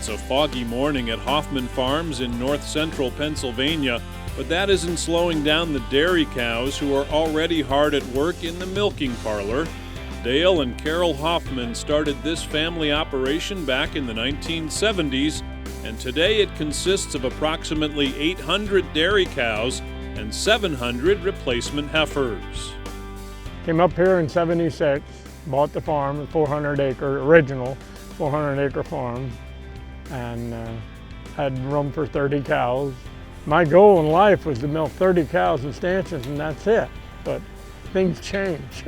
It's a foggy morning at Hoffman Farms in north-central Pennsylvania, but that isn't slowing down the dairy cows who are already hard at work in the milking parlor. Dale and Carol Hoffman started this family operation back in the 1970s, and today it consists of approximately 800 dairy cows and 700 replacement heifers. Came up here in '76, bought the farm, a 400-acre, original 400-acre farm, and had room for 30 cows. My goal in life was to milk 30 cows and stanchions, and that's it. But things change.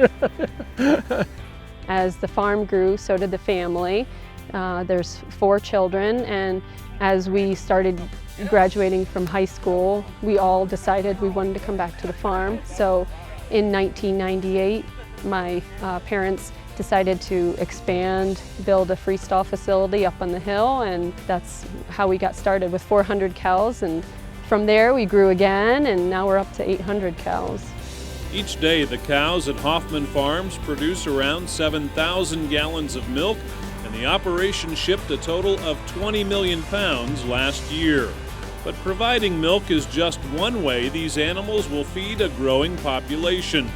As the farm grew, so did the family. There's 4 children, and as we started graduating from high school, we all decided we wanted to come back to the farm. So in 1998, my parents decided to expand, build a freestall facility up on the hill, and that's how we got started with 400 cows. And from there we grew again, and now we're up to 800 cows. Each day, the cows at Hoffman Farms produce around 7,000 gallons of milk, and the operation shipped a total of 20 million pounds last year. But providing milk is just one way these animals will feed a growing population.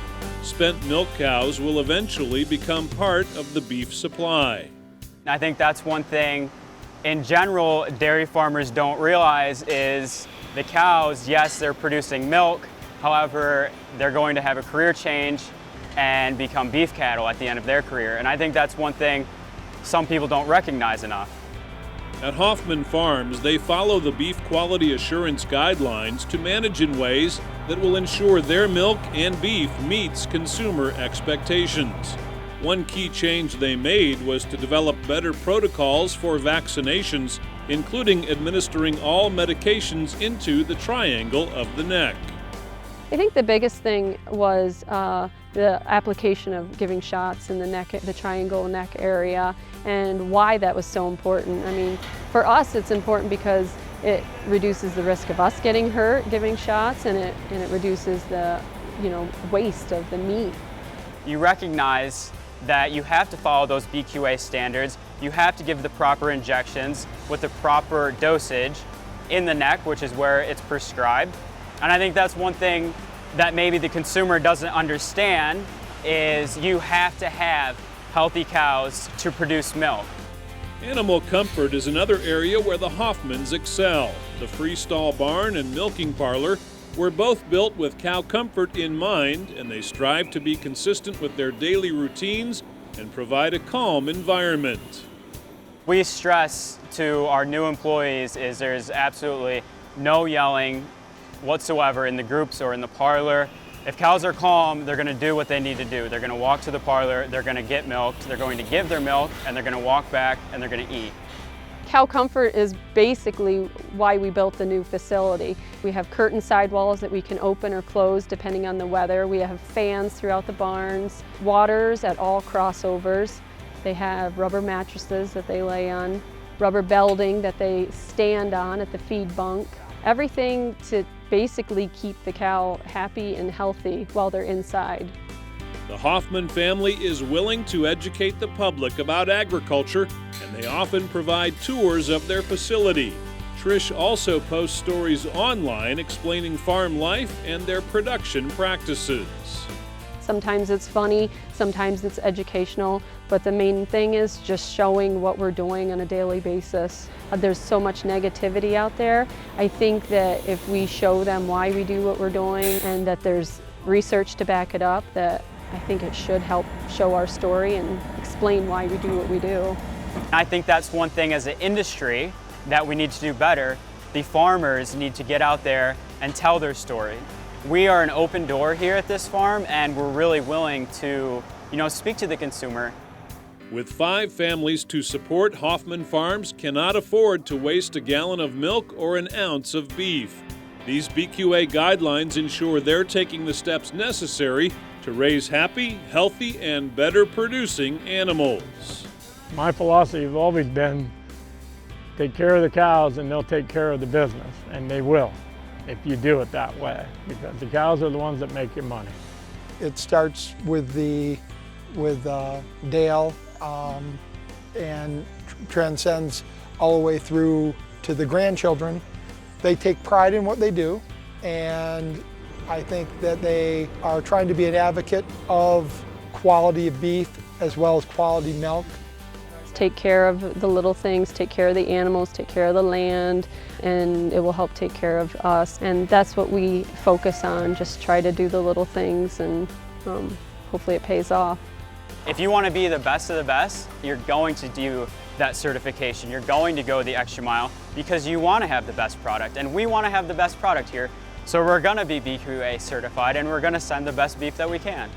Spent milk cows will eventually become part of the beef supply. I think that's one thing in general dairy farmers don't realize is the cows, yes, they're producing milk, however, they're going to have a career change and become beef cattle at the end of their career. And I think that's one thing some people don't recognize enough. At Hoffman Farms, they follow the beef quality assurance guidelines to manage in ways that will ensure their milk and beef meets consumer expectations. One key change they made was to develop better protocols for vaccinations, including administering all medications into the triangle of the neck. I think the biggest thing was the application of giving shots in the neck, the triangle neck area, and why that was so important. I mean, for us it's important because it reduces the risk of us getting hurt giving shots, and it reduces the waste of the meat. You recognize that you have to follow those BQA standards. You have to give the proper injections with the proper dosage in the neck, which is where it's prescribed. And I think that's one thing that maybe the consumer doesn't understand is you have to have healthy cows to produce milk. Animal comfort is another area where the Hoffmans excel. The freestall barn and milking parlor were both built with cow comfort in mind, and they strive to be consistent with their daily routines and provide a calm environment. We stress to our new employees is there's absolutely no yelling whatsoever in the groups or in the parlor. If cows are calm, they're going to do what they need to do. They're going to walk to the parlor, they're going to get milked, they're going to give their milk, and they're going to walk back and they're going to eat. Cow comfort is basically why we built the new facility. We have curtain sidewalls that we can open or close depending on the weather. We have fans throughout the barns, waters at all crossovers. They have rubber mattresses that they lay on, rubber belding that they stand on at the feed bunk. Everything to basically keep the cow happy and healthy while they're inside. The Hoffman family is willing to educate the public about agriculture, and they often provide tours of their facility. Trish also posts stories online explaining farm life and their production practices. Sometimes it's funny, sometimes it's educational, but the main thing is just showing what we're doing on a daily basis. There's so much negativity out there. I think that if we show them why we do what we're doing and that there's research to back it up, that I think it should help show our story and explain why we do what we do. I think that's one thing as an industry that we need to do better. The farmers need to get out there and tell their story. We are an open door here at this farm, and we're really willing to, speak to the consumer. With 5 families to support, Hoffman Farms cannot afford to waste a gallon of milk or an ounce of beef. These BQA guidelines ensure they're taking the steps necessary to raise happy, healthy, and better producing animals. My philosophy has always been take care of the cows and they'll take care of the business, and they will if you do it that way, because the cows are the ones that make your money. It starts with Dale and transcends all the way through to the grandchildren. They take pride in what they do, and I think that they are trying to be an advocate of quality of beef as well as quality milk. Take care of the little things, take care of the animals, take care of the land, and it will help take care of us. And that's what we focus on, just try to do the little things, and hopefully it pays off. If you want to be the best of the best, you're going to do that certification. You're going to go the extra mile because you want to have the best product, and we want to have the best product here. So we're going to be BQA certified, and we're going to send the best beef that we can.